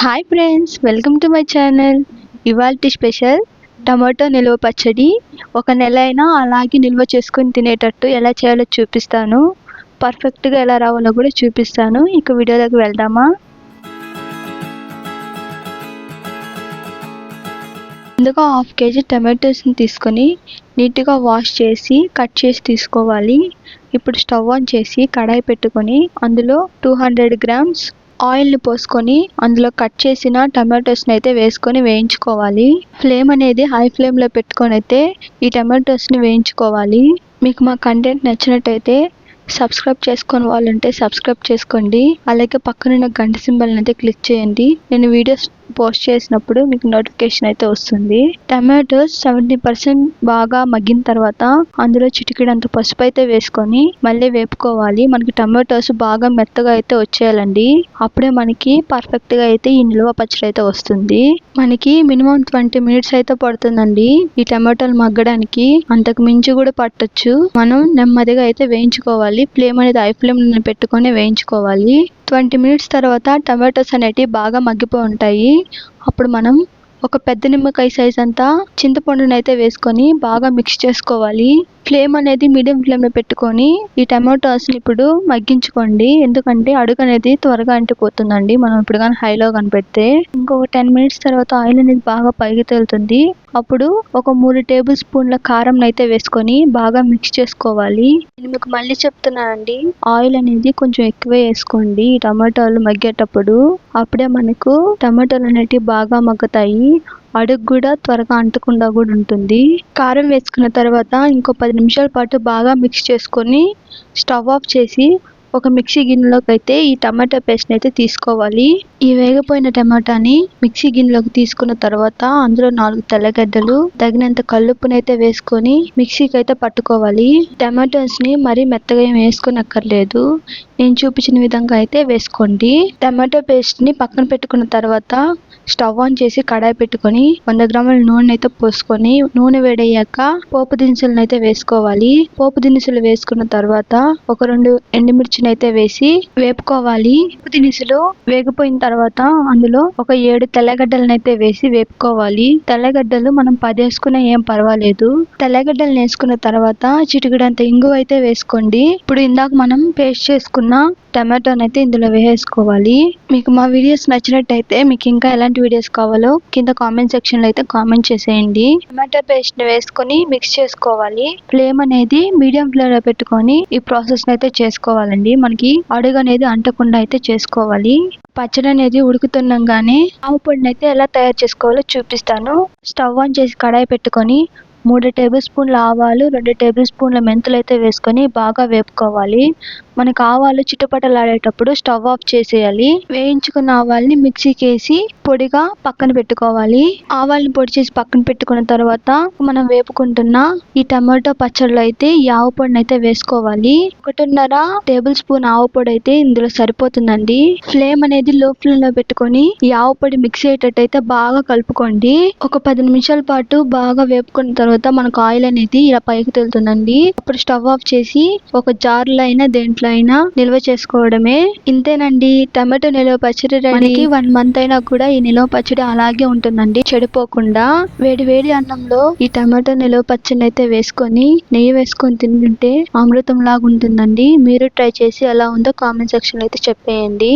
Hi friends, welcome to my channel. ఇవాల్టి special tomato నిల్వ పచ్చడి. ఒక నెల అయినా అలాగే నిల్వ చేసుకొని తినేటట్టు ఎలా చేయాలో చూపిస్తాను. పర్ఫెక్ట్గా ఎలా రావాలో కూడా చూపిస్తాను. ఇక వీడియోలోకి వెళ్దామా. ముందుగా 1/2 kg టమాటోస్ని తీసుకొని నీట్గా వాష్ చేసి కట్ చేసి తీసుకోవాలి. ఇప్పుడు స్టవ్ ఆన్ చేసి కడాయి పెట్టుకొని అందులో 200 grams ఆయిల్ని పోసుకొని అందులో కట్ చేసిన టమాటోస్ని అయితే వేసుకొని వేయించుకోవాలి. ఫ్లేమ్ అనేది హై ఫ్లేమ్లో పెట్టుకొని అయితే ఈ టమాటోస్ని వేయించుకోవాలి. మీకు మా కంటెంట్ నచ్చినట్టయితే సబ్స్క్రైబ్ చేసుకొని వాళ్ళంటే సబ్స్క్రైబ్ చేసుకోండి. అలాగే పక్కనున్న గంట సింబల్ని అయితే క్లిక్ చేయండి. నేను వీడియోస్ పోస్ట్ చేసినప్పుడు మీకు నోటిఫికేషన్ అయితే వస్తుంది. టమాటోస్ 70% బాగా మగ్గిన తర్వాత అందులో చిటికెడంత పసుపు అయితే వేసుకొని మళ్ళీ వేపుకోవాలి. మనకి టమాటోస్ బాగా మెత్తగా అయితే వచ్చేయాలండి. అప్పుడే మనకి పర్ఫెక్ట్ గా అయితే ఈ నిల్వ పచ్చడి అయితే వస్తుంది. మనకి మినిమం 20 minutes అయితే పడుతుందండి ఈ టమాటోలు మగ్గడానికి. అంతకు మించి కూడా పట్టొచ్చు. మనం నెమ్మదిగా అయితే వేయించుకోవాలి. ఫ్లేమ్ అనేది హై ఫ్లేమ్ పెట్టుకొని వేయించుకోవాలి. 20 minutes తర్వాత టమాటోస్ అనేటివి బాగా మగ్గిపోయి ఉంటాయి. అప్పుడు మనం ఒక పెద్ద నిమ్మకాయ సైజ్ అంతా చింతపండుని అయితే వేసుకొని బాగా మిక్స్ చేసుకోవాలి. ఫ్లేమ్ అనేది మీడియం ఫ్లేమ్లో పెట్టుకొని ఈ టమాటోస్ని ఇప్పుడు మగ్గించుకోండి. ఎందుకంటే అడుగు అనేది త్వరగా అంటిపోతుందండి మనం ఇప్పుడు కానీ హైలో కనిపెడితే. ఇంకొక 10 minutes తర్వాత ఆయిల్ అనేది బాగా పైకి తేలుతుంది. అప్పుడు ఒక 3 tablespoons కారం అయితే వేసుకొని బాగా మిక్స్ చేసుకోవాలి. నేను మీకు మళ్ళీ చెప్తున్నానండి, ఆయిల్ అనేది కొంచెం ఎక్కువే వేసుకోండి ఈ టమాటోలు మగ్గేటప్పుడు. అప్పుడే మనకు టమాటోలు అనేటివి బాగా మగ్గుతాయి. అడుగు కూడా త్వరగా అంటకుండా కూడా ఉంటుంది. కారం వేసుకున్న తర్వాత ఇంకో 10 నిమిషాల పాటు బాగా మిక్స్ చేసుకొని స్టవ్ ఆఫ్ చేసి ఒక మిక్సీ గిన్నెలోకి అయితే ఈ టమాటా పేస్ట్ని అయితే తీసుకోవాలి. ఈ వేగిపోయిన టమాటాని మిక్సీ గిన్నెలోకి తీసుకున్న తర్వాత అందులో 4 తెల్లగడ్డలు తగినంత కల్లుప్పుని అయితే వేసుకొని మిక్సీకి అయితే పట్టుకోవాలి. టమాటోస్ని మరీ మెత్తగా ఏం వేసుకోనక్కర్లేదు. నేను చూపించిన విధంగా అయితే వేసుకోండి. టమాటో పేస్ట్ని పక్కన పెట్టుకున్న తర్వాత స్టవ్ ఆన్ చేసి కడాయి పెట్టుకొని 100 grams నూనె అయితే పోసుకొని నూనె వేడయ్యాక పోపు దినుసులను అయితే వేసుకోవాలి. పోపు దినుసులు వేసుకున్న తర్వాత ఒక 2 ఎండుమిర్చిని అయితే వేసి వేపుకోవాలి. పోపు దినుసులు వేగిపోయిన తర్వాత అందులో ఒక 7 తెల్లగడ్డలను అయితే వేసి వేపుకోవాలి. తెల్లగడ్డలు మనం 10 వేసుకున్నా ఏం పర్వాలేదు. తెల్లగడ్డలను వేసుకున్న తర్వాత చిటికెడంత ఇంగువ అయితే వేసుకోండి. ఇప్పుడు ఇందాక మనం పేస్ట్ చేసుకున్న టమాటోని అయితే ఇందులో వేసుకోవాలి. మీకు మా వీడియోస్ నచ్చినట్టయితే మీకు ఇంకా ఎలాంటి వీడియోస్ కావాలో కింద కామెంట్ సెక్షన్ లో అయితే కామెంట్ చేసేయండి. టమాటో పేస్ట్ ని వేసుకొని మిక్స్ చేసుకోవాలి. ఫ్లేమ్ అనేది మీడియం ఫ్లేమ్ లో పెట్టుకొని ఈ ప్రాసెస్ అయితే చేసుకోవాలండి. మనకి అడుగు అనేది అంటకుండా అయితే చేసుకోవాలి. పచ్చడి అనేది ఉడుకుతుండగానే ఆవు పొడిని అయితే ఎలా తయారు చేసుకోవాలో చూపిస్తాను. స్టవ్ ఆన్ చేసి కడాయి పెట్టుకొని 3 tablespoons ఆవాలు 2 tablespoons మెంతులు అయితే వేసుకొని బాగా వేపుకోవాలి. మనకు ఆవాలు చిటపటలాడేటప్పుడు స్టవ్ ఆఫ్ చేసేయాలి. వేయించుకున్న ఆవాల్ని మిక్సీకి వేసి పొడిగా పక్కన పెట్టుకోవాలి. ఆవాల్ని పొడి చేసి పక్కన పెట్టుకున్న తర్వాత మనం వేపుకుంటున్న ఈ టమాటో పచ్చడిలో అయితే ఈ ఆవు పొడిని అయితే వేసుకోవాలి. 1.5 tablespoons ఆవు పొడి అయితే ఇందులో సరిపోతుందండి. ఫ్లేమ్ అనేది లో ఫ్లేమ్ లో పెట్టుకొని ఈ ఆవు పొడి మిక్స్ అయ్యేటట్టయితే బాగా కలుపుకోండి. ఒక 10 నిమిషాల పాటు బాగా వేపుకున్న తర్వాత మనకు ఆయిల్ అనేది ఇలా పైకి తేలుతుందండి. అప్పుడు స్టవ్ ఆఫ్ చేసి ఒక జార్లో అయినా దేంట్లో అయినా నిల్వ చేసుకోవడమే. ఇంతేనండి, టమాటో నిల్వ పచ్చడి రెడీ. 1 month అయినా కూడా ఈ నిల్వ పచ్చడి అలాగే ఉంటుందండి, చెడిపోకుండా. వేడి వేడి అన్నంలో ఈ టమాటో నిల్వ పచ్చడిని అయితే వేసుకొని నెయ్యి వేసుకొని తింటుంటే అమృతం లాగా ఉంటుందండి. మీరు ట్రై చేసి ఎలా ఉందో కామెంట్ సెక్షన్ లో అయితే చెప్పేయండి.